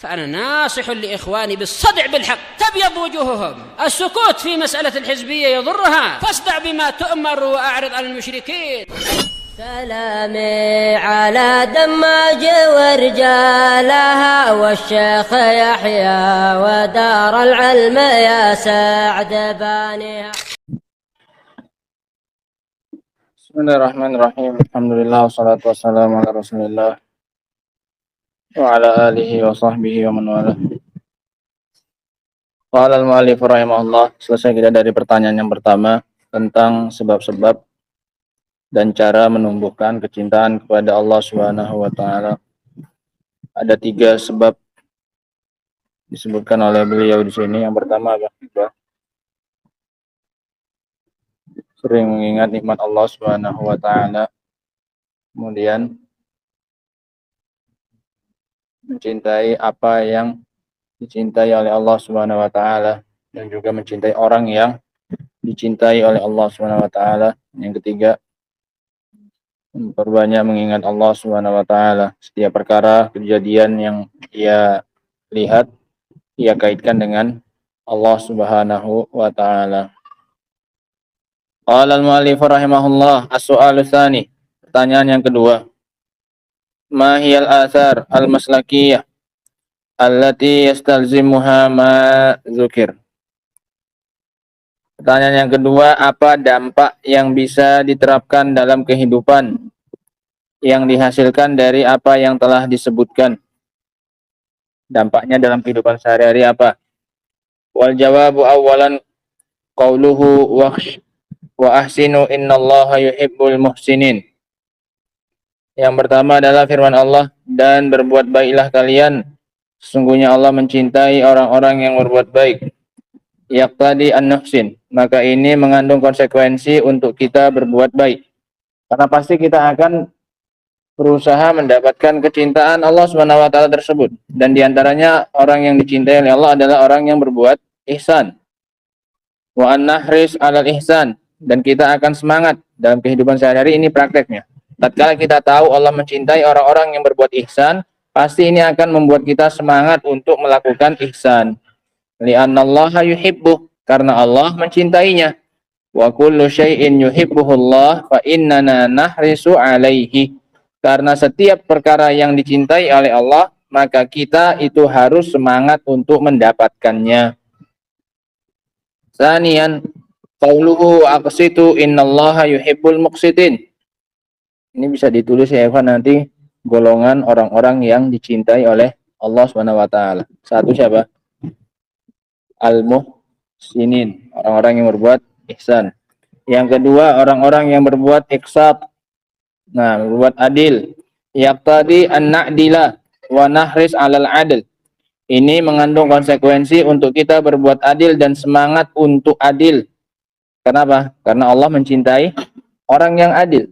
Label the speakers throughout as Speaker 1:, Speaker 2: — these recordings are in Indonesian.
Speaker 1: فأنا ناصح لإخواني بالصدع بالحق تبيض وجوههم. السكوت في مسألة الحزبية يضرها، فاصدع بما تؤمر وأعرض عن المشركين.
Speaker 2: سلامي على دماج ورجالها والشيخ يحيى ودار العلم يا سعد بانيها.
Speaker 3: Bismillahirrahmanirrahim. Alhamdulillah wassalatu wassalamu ala Rasulillah wa ala alihi wa sahbihi wa man wala. Qala al-mu'allif rahimahullah. Selesai kita dari pertanyaan yang pertama tentang sebab-sebab dan cara menumbuhkan kecintaan kepada Allah Subhanahu wa taala. Ada 3 sebab disebutkan oleh beliau di sini. Yang pertama apa? Sering mengingat nikmat Allah Subhanahu wa taala. Kemudian mencintai apa yang dicintai oleh Allah Subhanahu wa taala dan juga mencintai orang yang dicintai oleh Allah Subhanahu wa taala. Yang ketiga, memperbanyak mengingat Allah Subhanahu wa taala. Setiap perkara, kejadian yang ia lihat, ia kaitkan dengan Allah Subhanahu wa taala. Qala al-mu'allif rahimahullah, as-su'alu tsani. Pertanyaan yang kedua. Ma hiyal athar al-maslakiyah allati yastalzimuha ma dzukir. Pertanyaan yang kedua, apa dampak yang bisa diterapkan dalam kehidupan yang dihasilkan dari apa yang telah disebutkan? Dampaknya dalam kehidupan sehari-hari apa? Wal jawabu awalan qauluhu wa ahsinu innallaha yuhibbul muhsinin. Yang pertama adalah firman Allah, dan berbuat baiklah kalian, sesungguhnya Allah mencintai orang-orang yang berbuat baik. Yaqtadi an-nuhsin, maka ini mengandung konsekuensi untuk kita berbuat baik. Karena pasti kita akan berusaha mendapatkan kecintaan Allah Subhanahu wa taala tersebut. Dan diantaranya orang yang dicintai oleh Allah adalah orang yang berbuat ihsan. Wa an-nahris 'alal ihsan, dan kita akan semangat dalam kehidupan sehari-hari. Ini prakteknya. Tatkala kita tahu Allah mencintai orang-orang yang berbuat ihsan, pasti ini akan membuat kita semangat untuk melakukan ihsan. Li'annallaha yuhibbuh, karena Allah mencintainya. Wa kullu syai'in yuhibbuhullah fa innana nahrisu 'alaihi. Karena setiap perkara yang dicintai oleh Allah, maka kita itu harus semangat untuk mendapatkannya. Tsaniyan qauluhu aqsitu innallaha yuhibbul muqsitin. Ini bisa ditulis ya Evan nanti, golongan orang-orang yang dicintai oleh Allah Subhanahu wa taala. Satu siapa? Al-muhsinin, orang-orang yang berbuat ihsan. Yang kedua, orang-orang yang berbuat iqsat. Nah, berbuat adil. Yaqtadi an-na'dila wa nahris 'alal 'adl. Ini mengandung konsekuensi untuk kita berbuat adil dan semangat untuk adil. Kenapa? Karena Allah mencintai orang yang adil.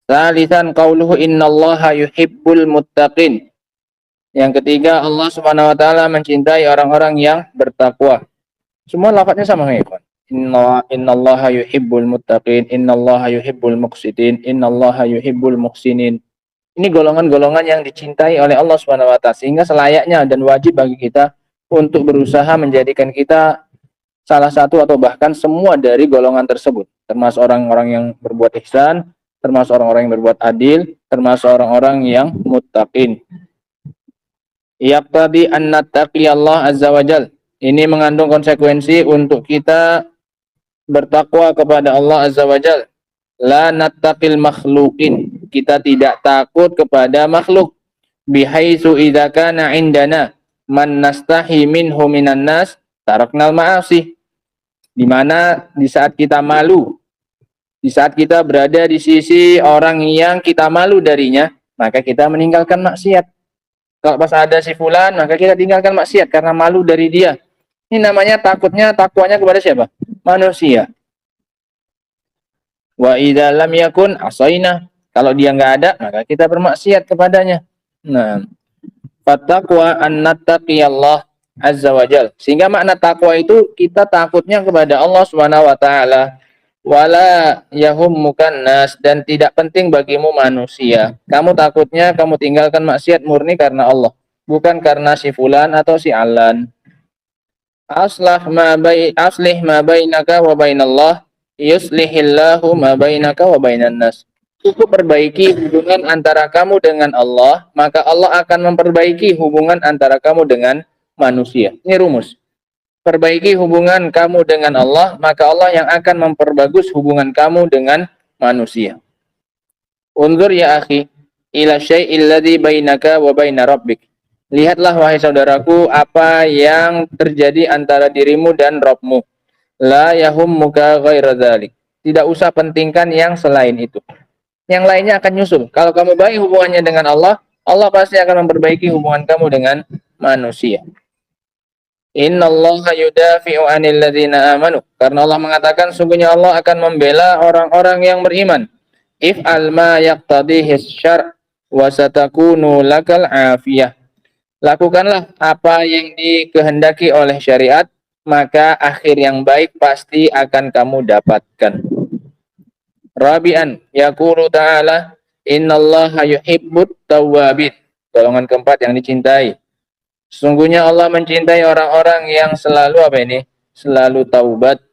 Speaker 3: Salisan qauluhu innallaha yuhibbul muttaqin. Yang ketiga, Allah Subhanahu wa taala mencintai orang-orang yang bertakwa. Semua lafadznya sama ya, Pak. Innallaha yuhibbul muttaqin, innallaha yuhibbul muqsitin, innallaha yuhibbul muhsinin. Ini golongan-golongan yang dicintai oleh Allah Subhanahu wa taala, sehingga selayaknya dan wajib bagi kita untuk berusaha menjadikan kita salah satu atau bahkan semua dari golongan tersebut, termasuk orang-orang yang berbuat ihsan, termasuk orang-orang yang berbuat adil, termasuk orang-orang yang muttaqin. Yaqtadi an nattaqi Allah azza wajal. Ini mengandung konsekuensi untuk kita bertakwa kepada Allah azza wajal. La nattaqil makhluqin. Kita tidak takut kepada makhluk. Bihaitsu idza kana indana man nastahi minhu minan nas taraknal ma'asi. Di mana di saat kita malu, di saat kita berada di sisi orang yang kita malu darinya, maka kita meninggalkan maksiat. Kalau pas ada si fulan, maka kita tinggalkan maksiat karena malu dari dia. Ini namanya takwanya kepada siapa? Manusia. Wa idza lam yakun asaina. Kalau dia nggak ada, maka kita bermaksiat kepadanya. Nah, fattaqwa an nattaqiyallah azza wajal. Sehingga makna takwa itu kita takutnya kepada Allah Subhanahu wa taala. Wala yahummukan nas, dan tidak penting bagimu manusia. Kamu takutnya kamu tinggalkan maksiat murni karena Allah. bukan karena si fulan atau si alan. Aslih ma bainaka wa bainallah yuslihillahu ma bainaka wa bainan nas. Cukup perbaiki hubungan antara kamu dengan Allah, maka Allah akan memperbaiki hubungan antara kamu dengan manusia. Ini rumus. Perbaiki hubungan kamu dengan Allah, maka Allah yang akan memperbagus hubungan kamu dengan manusia. Unzur ya akhi ila syai'il ladzi bainaka wa baina rabbik. Lihatlah wahai saudaraku apa yang terjadi antara dirimu dan Rabbmu. La yahummuka ghaira dzalik. Tidak usah pentingkan yang selain itu. Yang lainnya akan nyusul. Kalau kamu baik hubungannya dengan Allah, Allah pasti akan memperbaiki hubungan kamu dengan manusia. Innallaha yudafi'u 'anil ladzina amanu. Karena Allah mengatakan sungguhnya Allah akan membela orang-orang yang beriman. If'al ma yaqtadihi syar' wa satakunu lakal 'afiyah. Lakukanlah apa yang dikehendaki oleh syariat, maka akhir yang baik pasti akan kamu dapatkan. Rabi'an, yaqulu ta'ala, innallaha yuhibbut tawwabin. Golongan keempat yang dicintai. Sesungguhnya Allah mencintai orang-orang yang selalu apa ini? Selalu taubat.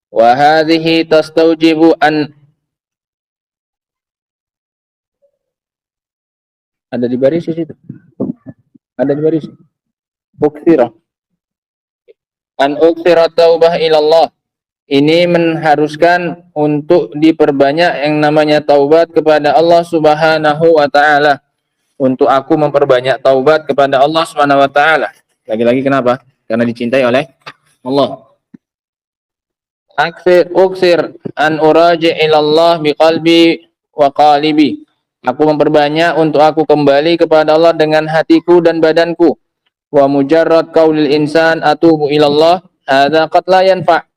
Speaker 3: Wa hadhihi tastaujibu an ada di baris situ. Ada di baris. Uksira. An uksira taubah ilallah. Ini mengharuskan untuk diperbanyak yang namanya taubat kepada Allah Subhanahu wa taala. Untuk aku memperbanyak taubat kepada Allah Subhanahu wa taala. Lagi-lagi kenapa? Karena dicintai oleh Allah. Uksir an uraji ilallah biqalbi wa qalibi. Aku memperbanyak untuk aku kembali kepada Allah dengan hatiku dan badanku. Wa mujarrad qaulil insan atubu ilallah hadza qad la yanfa'.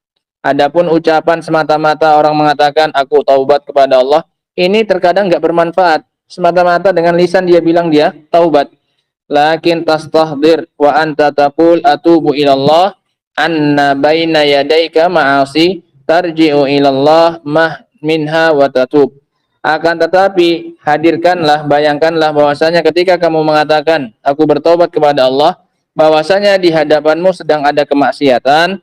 Speaker 3: Adapun ucapan semata-mata orang mengatakan aku taubat kepada Allah, ini terkadang enggak bermanfaat. Semata-mata dengan lisan dia bilang dia taubat. Lakin tastahdir wa anta taqul atubu ilallah anna baina yadaika ma'asi tarji'u ilallah mah minha wa tatub. Akan tetapi hadirkanlah, bayangkanlah bahwasanya ketika kamu mengatakan aku bertobat kepada Allah, bahwasanya di hadapanmu sedang ada kemaksiatan.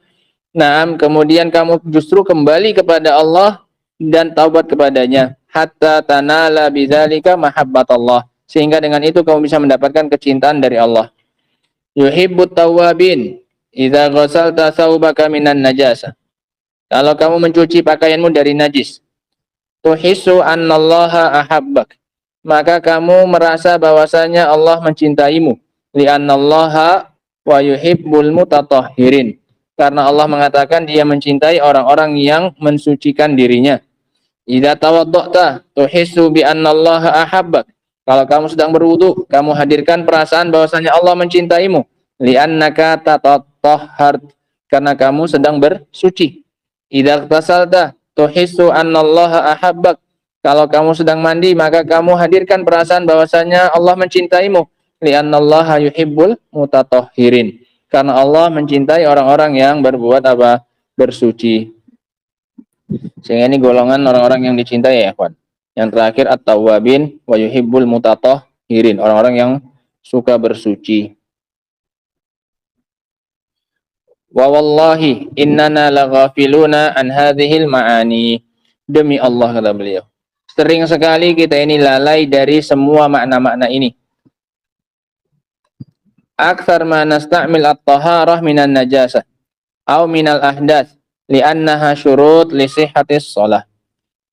Speaker 3: Nah, kemudian kamu justru kembali kepada Allah dan taubat kepadanya hatta tanala bidzalika mahabbatullah, sehingga dengan itu kamu bisa mendapatkan kecintaan dari Allah. Yuhibbut tawwabin idza ghasalta thawbaka minan najasa. Kalau kamu mencuci pakaianmu dari najis, tuhissu annallaha ahabbak, maka kamu merasa bahwasanya Allah mencintaimu. Li'annallaha wa yuhibbul mutatahhirin, karena Allah mengatakan dia mencintai orang-orang yang mensucikan dirinya. Idza tawadda'ta tuhissu bi annallaha ahabbak. Kalau kamu sedang berwudu, kamu hadirkan perasaan bahwasanya Allah mencintaimu. Li'annaka tatatahhar, karena kamu sedang bersuci. Idza tasalta tuhissu annallaha ahabbak. Kalau kamu sedang mandi, maka kamu hadirkan perasaan bahwasanya Allah mencintaimu. Li'annallaha yuhibbul mutatahhirin, karena Allah mencintai orang-orang yang berbuat apa? Bersuci. Sehingga ini golongan orang-orang yang dicintai ya, ikhwan. Yang terakhir at-tawwabin wa yuhibbul mutatahhirin, orang-orang yang suka bersuci. Wa wallahi innana laghafiluna an hadhil ma'ani. Demi Allah, kata beliau, sering sekali kita ini lalai dari semua makna-makna ini. Aktsar ma nasta'mil at-taharah minan najasah aw minal ahdath li'annaha syurut li sihhatis shalah.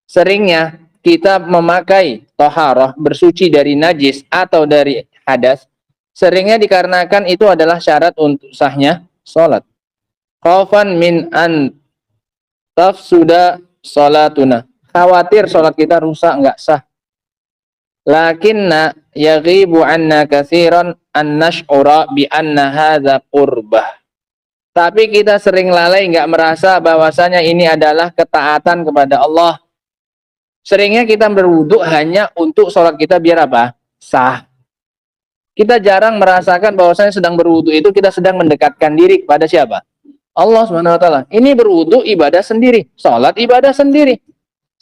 Speaker 3: Seringnya kita memakai taharah, bersuci dari najis atau dari hadas, seringnya dikarenakan itu adalah syarat untuk sahnya salat. Khaufan min an tafsuda salatuna, khawatir salat kita rusak, enggak sah. Lakinna yaghibu anna katsiran an nash'ura bi anna hadza qurbah. Tapi kita sering lalai, enggak merasa bahwasanya ini adalah ketaatan kepada Allah. Seringnya kita berwudu hanya untuk sholat kita biar apa? Sah. Kita jarang merasakan bahwasanya sedang berwudu itu kita sedang mendekatkan diri kepada siapa? Allah Subhanahu wa taala. Ini berwudu ibadah sendiri, sholat ibadah sendiri.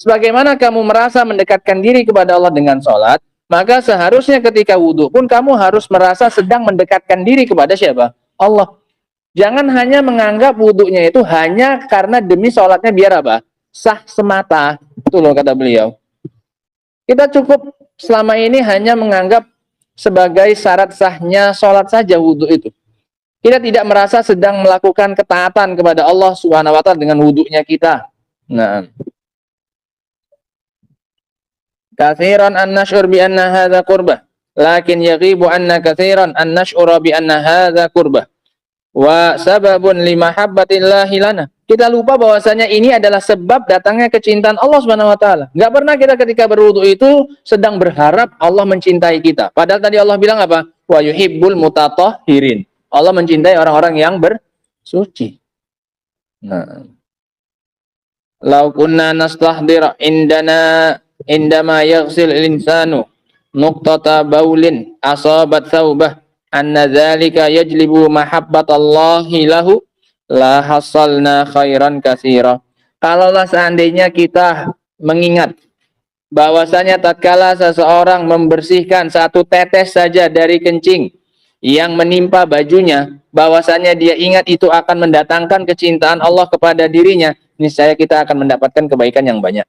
Speaker 3: Sebagaimana kamu merasa mendekatkan diri kepada Allah dengan sholat, Maka seharusnya ketika wudhu pun kamu harus merasa sedang mendekatkan diri kepada siapa? Allah. Jangan hanya menganggap wudhunya itu hanya karena demi sholatnya biar apa? Sah semata. Itu loh kata beliau. Kita cukup selama ini hanya menganggap sebagai syarat sahnya sholat saja wudhu itu. Kita tidak merasa sedang melakukan ketaatan kepada Allah Subhanahu wa taala dengan wudhunya kita. Nah, katsiran an nash'ur bi anna hadza qurbah, lakin yaghibu anna katsiran an nash'ura bi anna hadza qurbah wa sababun limahabbatillahi lana. Kita lupa bahwasanya ini adalah sebab datangnya kecintaan Allah Subhanahu wa taala. Enggak pernah kita ketika berwudu itu sedang berharap Allah mencintai kita. Padahal tadi Allah bilang apa? Wa yuhibbul mutatahhirin. Allah mencintai orang-orang yang bersuci. Nah, lau kunna nastahdir indama yaghsil insanu nuqtata baulin asabat thawbah anna dzalika yajlibu mahabbatallahi lahu la hasalna khairan katsira. Kalaulah seandainya kita mengingat bahwasanya tatkala seseorang membersihkan satu tetes saja dari kencing yang menimpa bajunya, bahwasanya dia ingat itu akan mendatangkan kecintaan Allah kepada dirinya, niscaya kita akan mendapatkan kebaikan yang banyak.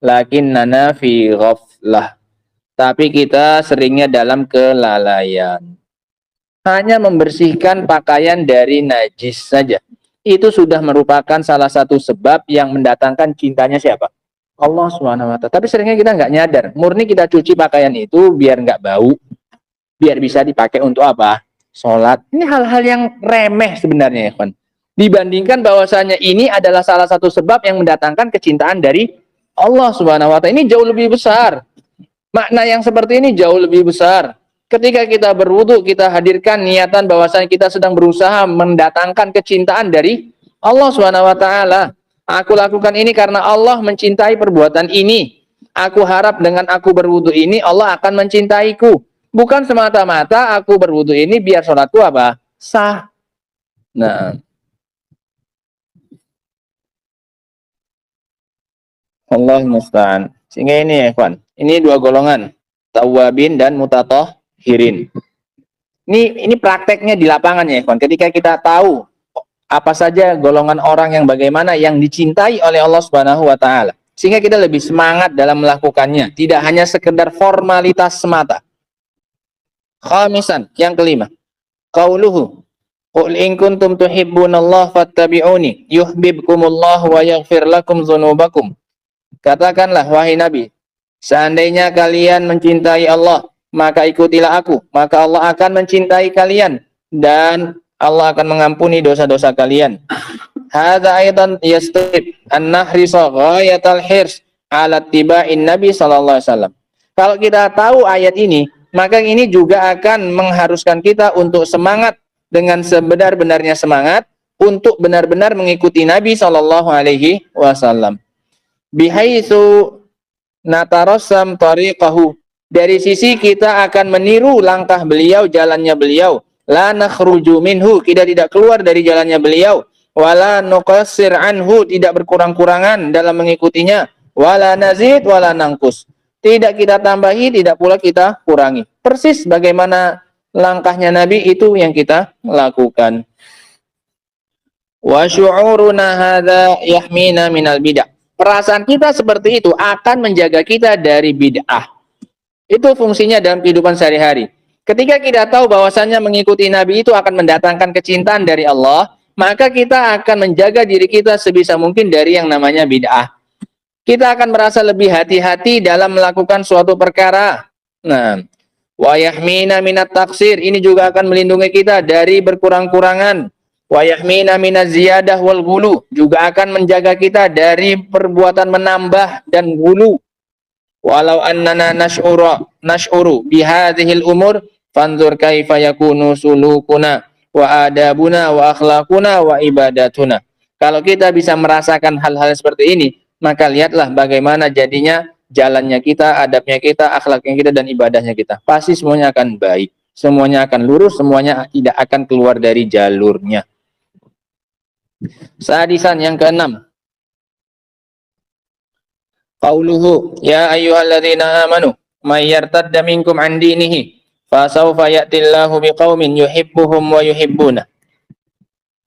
Speaker 3: Lakinnana fi ghaflah. Tapi kita seringnya dalam kelalaian. Hanya membersihkan pakaian dari najis saja. Itu sudah merupakan salah satu sebab yang mendatangkan cintanya siapa? Allah SWT. Tapi seringnya kita nggak nyadar. Murni kita cuci pakaian itu biar nggak bau. Biar bisa dipakai untuk apa? Sholat. Ini hal-hal yang remeh sebenarnya ya kawan. Dibandingkan bahwasanya ini adalah salah satu sebab yang mendatangkan kecintaan dari Allah SWT. Ini jauh lebih besar. Makna yang seperti ini jauh lebih besar. Ketika kita berwudu, kita hadirkan niatan bahwasanya kita sedang berusaha mendatangkan kecintaan dari Allah SWT. Aku lakukan ini karena Allah mencintai perbuatan ini. Aku harap dengan aku berwudu ini Allah akan mencintaiku. Bukan semata-mata aku berwudu ini biar sholatku apa? Sah. Nah, Allah musta'an. Sehingga ini ya kawan, ini dua golongan, tawabin dan mutatahhirin. Ini prakteknya di lapangan ya kawan. Ketika kita tahu apa saja golongan orang yang bagaimana yang dicintai oleh Allah Subhanahu wa taala, sehingga kita lebih semangat dalam melakukannya, tidak hanya sekedar formalitas semata. Khamisan, yang kelima, qauluhu qul in kuntum tuhibbunallaha fattabi'uni yuhibbukumullah wa yaghfir lakum dzunubakum. Katakanlah wahai Nabi, seandainya kalian mencintai Allah, maka ikutilah aku, maka Allah akan mencintai kalian dan Allah akan mengampuni dosa-dosa kalian. Hadza aidan yastib an-nahrisa ghayatal hirs ala tiba'in Nabi sallallahu alaihi wasallam. Kalau kita tahu ayat ini, maka ini juga akan mengharuskan kita untuk semangat dengan sebenar-benarnya semangat untuk benar-benar mengikuti Nabi sallallahu alaihi wasallam. Bihaitsu natarassam tariqahu, dari sisi kita akan meniru langkah beliau, jalannya beliau. La nakhruju minhu, kita tidak keluar dari jalannya beliau. Wala nuqassir anhu, tidak berkurang-kurangan dalam mengikutinya. Wala nazid wala nangkus, tidak kita tambahi, tidak pula kita kurangi. Persis bagaimana langkahnya Nabi itu yang kita lakukan. Wa syu'uruna hadza yahmina minal bid'ah. Perasaan kita seperti itu akan menjaga kita dari bid'ah. Itu fungsinya dalam kehidupan sehari-hari. Ketika kita tahu bahwasannya mengikuti Nabi itu akan mendatangkan kecintaan dari Allah, maka kita akan menjaga diri kita sebisa mungkin dari yang namanya bid'ah. Kita akan merasa lebih hati-hati dalam melakukan suatu perkara. Nah, wa yahmina minat taksir, ini juga akan melindungi kita dari berkurang-kurangan. Wa yahmina minaz ziyadah wal ghulu, juga akan menjaga kita dari perbuatan menambah dan ghulu. Walau annana nash'uru bihadhil umur fanzur kaifa yakunu sulukuna wa adabuna wa akhlaquna wa ibadatuna. Kalau kita bisa merasakan hal-hal seperti ini, maka lihatlah bagaimana jadinya jalannya kita, adabnya kita, akhlaknya kita, dan ibadahnya kita. Pasti semuanya akan baik, semuanya akan lurus, semuanya tidak akan keluar dari jalurnya. Sadisan, yang keenam, qauluhu ya ayyuhalladzina amanu may yartadda minkum an dinihi fasawfa ya'tillahu biqaumin yuhibbuhum wa yuhibbuna.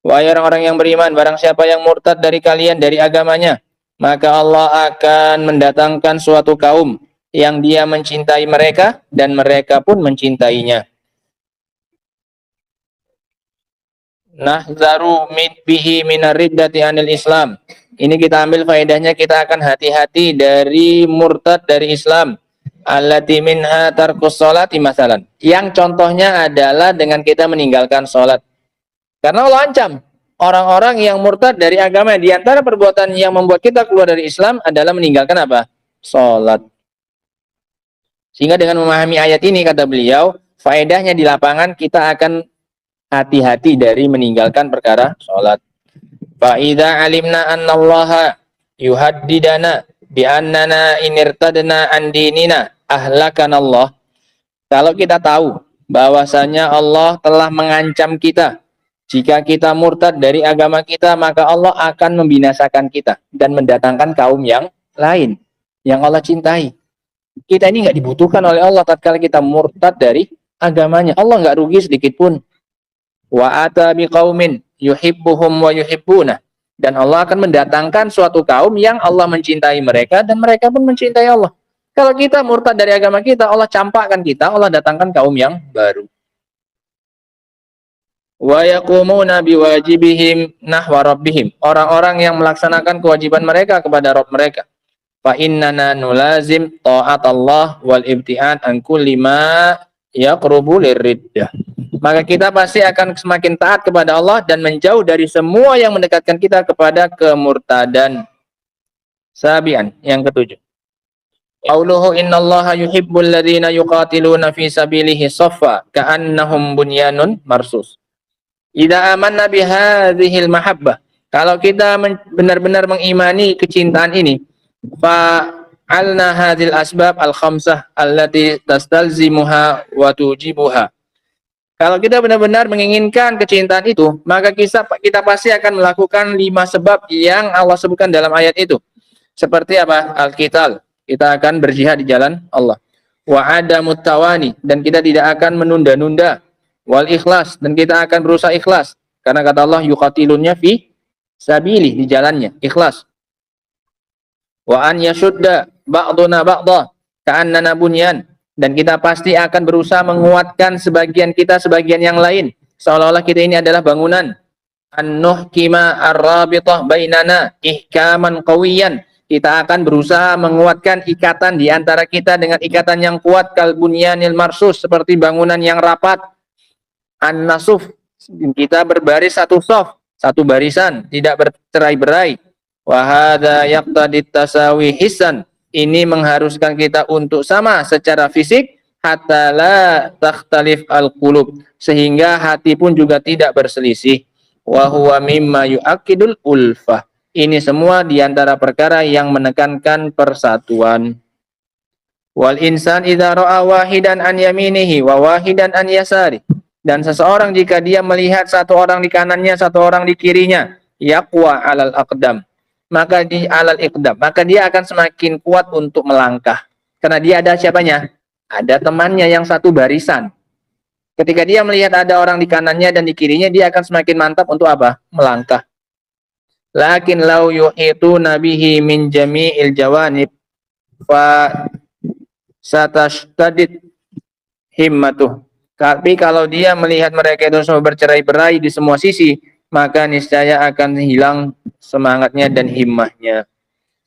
Speaker 3: Wahai orang-orang yang beriman, barang siapa yang murtad dari kalian dari agamanya, maka Allah akan mendatangkan suatu kaum yang dia mencintai mereka dan mereka pun mencintainya. Nahzaru bihi minar riddati anil Islam. Ini kita ambil faedahnya, kita akan hati-hati dari murtad dari Islam. Allati minha tarkus sholati masalan. Yang contohnya adalah dengan kita meninggalkan sholat. Karena Allah ancam orang-orang yang murtad dari agama. Di antara perbuatan yang membuat kita keluar dari Islam adalah meninggalkan apa? Sholat. Sehingga dengan memahami ayat ini, kata beliau, faedahnya di lapangan kita akan hati-hati dari meninggalkan perkara sholat. Fa idza alimna annallaha yuhaddidana bi annana inirtadna an dinina ahlakanallah. Kalau kita tahu bahwasanya Allah telah mengancam kita jika kita murtad dari agama kita, maka Allah akan membinasakan kita dan mendatangkan kaum yang lain yang Allah cintai. Kita ini nggak dibutuhkan oleh Allah tatkala kita murtad dari agamanya. Allah nggak rugi sedikit pun. Wa ata biqaumin yuhibbuhum wa yuhibbuna. Dan Allah akan mendatangkan suatu kaum yang Allah mencintai mereka dan mereka pun mencintai Allah. Kalau kita murtad dari agama kita, Allah campakkan kita, Allah datangkan kaum yang baru. Wa yaqumuna biwajibihim nahwa rabbihim. Orang-orang yang melaksanakan kewajiban mereka kepada Rabb mereka. Fa innana nulazim ta'atallah wal ibti'ad an kulli ma yaqrubu lirriddah. Maka kita pasti akan semakin taat kepada Allah dan menjauh dari semua yang mendekatkan kita kepada kemurtadan. Sabian, yang ketujuh. Qauluhu innallaha yuhibbul ladzina yuqatiluna fi sabilihi saffa ka'annahum bunyanun marsus. Idza amanna bihadzihil mahabbah. Kalau kita benar-benar mengimani kecintaan ini, fa alna hadzal asbab al khamsah allati tastalzimuha wa tujibuha. Kalau kita benar-benar menginginkan kecintaan itu, maka kita pasti akan melakukan 5 sebab yang Allah sebutkan dalam ayat itu. Seperti apa? Al-qital. Kita akan berjihad di jalan Allah. Wa adamut tawani, dan kita tidak akan menunda-nunda. Wal ikhlas, dan kita akan berusaha ikhlas. Karena kata Allah, yuqatilunnya fi sabili, di jalannya, ikhlas. Wa an yashudda ba'duna ba'dah ka'annana bunyan, dan kita pasti akan berusaha menguatkan sebagian kita sebagian yang lain, seolah-olah kita ini adalah bangunan. An-nuhkima ar-rabitah bainana ihkaman qawiyan, kita akan berusaha menguatkan ikatan di antara kita dengan ikatan yang kuat, kal bunyanil marsus, seperti bangunan yang rapat. An-nasuf, kita berbaris satu saf, satu barisan, tidak bercerai-berai. Wa hadza yaqtadi tasawi hisan, ini mengharuskan kita untuk sama secara fisik, hatta la takhtalif al-qulub, sehingga hati pun juga tidak berselisih. Wa huwa mimma yu'akkidul ulfah, ini semua diantara perkara yang menekankan persatuan. Wal insan idza ra'a wahidan an yaminihi wa wahidan an yasari, dan seseorang jika dia melihat satu orang di kanannya, satu orang di kirinya, yaqwa alal aqdam, maka dia akan semakin kuat untuk melangkah. Karena dia ada siapanya? Ada temannya yang satu barisan. Ketika dia melihat ada orang di kanannya dan di kirinya, dia akan semakin mantap untuk apa? Melangkah. Lakin lau yuhitu nabihi min jami'il jawanib fa satashtadid himmatuh. Tapi kalau dia melihat mereka itu semua bercerai-berai di semua sisi, maka niscaya akan hilang semangatnya dan himmahnya.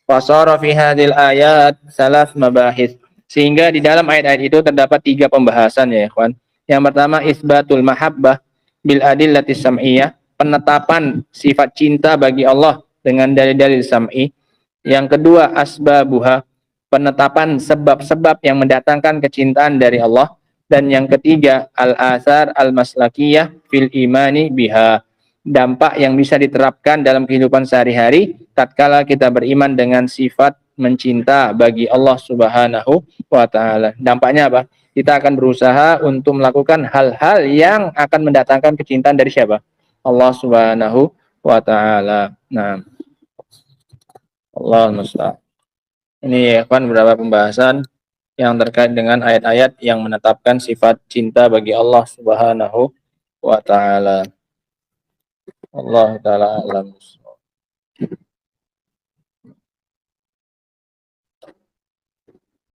Speaker 3: Fasara fi hadhil ayat salas mabahis. Sehingga di dalam ayat-ayat itu terdapat 3 pembahasan ya ikhwan. Yang pertama isbatul mahabbah bil adillatis sam'iyah, penetapan sifat cinta bagi Allah dengan dalil-dalil sam'i. Yang kedua asbabuha, penetapan sebab-sebab yang mendatangkan kecintaan dari Allah. Dan yang ketiga al-athar al-maslakiyah fil imani biha, dampak yang bisa diterapkan dalam kehidupan sehari-hari tatkala kita beriman dengan sifat mencinta bagi Allah Subhanahu wa taala. Dampaknya apa? Kita akan berusaha untuk melakukan hal-hal yang akan mendatangkan kecintaan dari siapa? Allah Subhanahu wa taala. Nah, Allah musta'an. Ini ya kan beberapa pembahasan yang terkait dengan ayat-ayat yang menetapkan sifat cinta bagi Allah Subhanahu wa taala. Allah taala alam.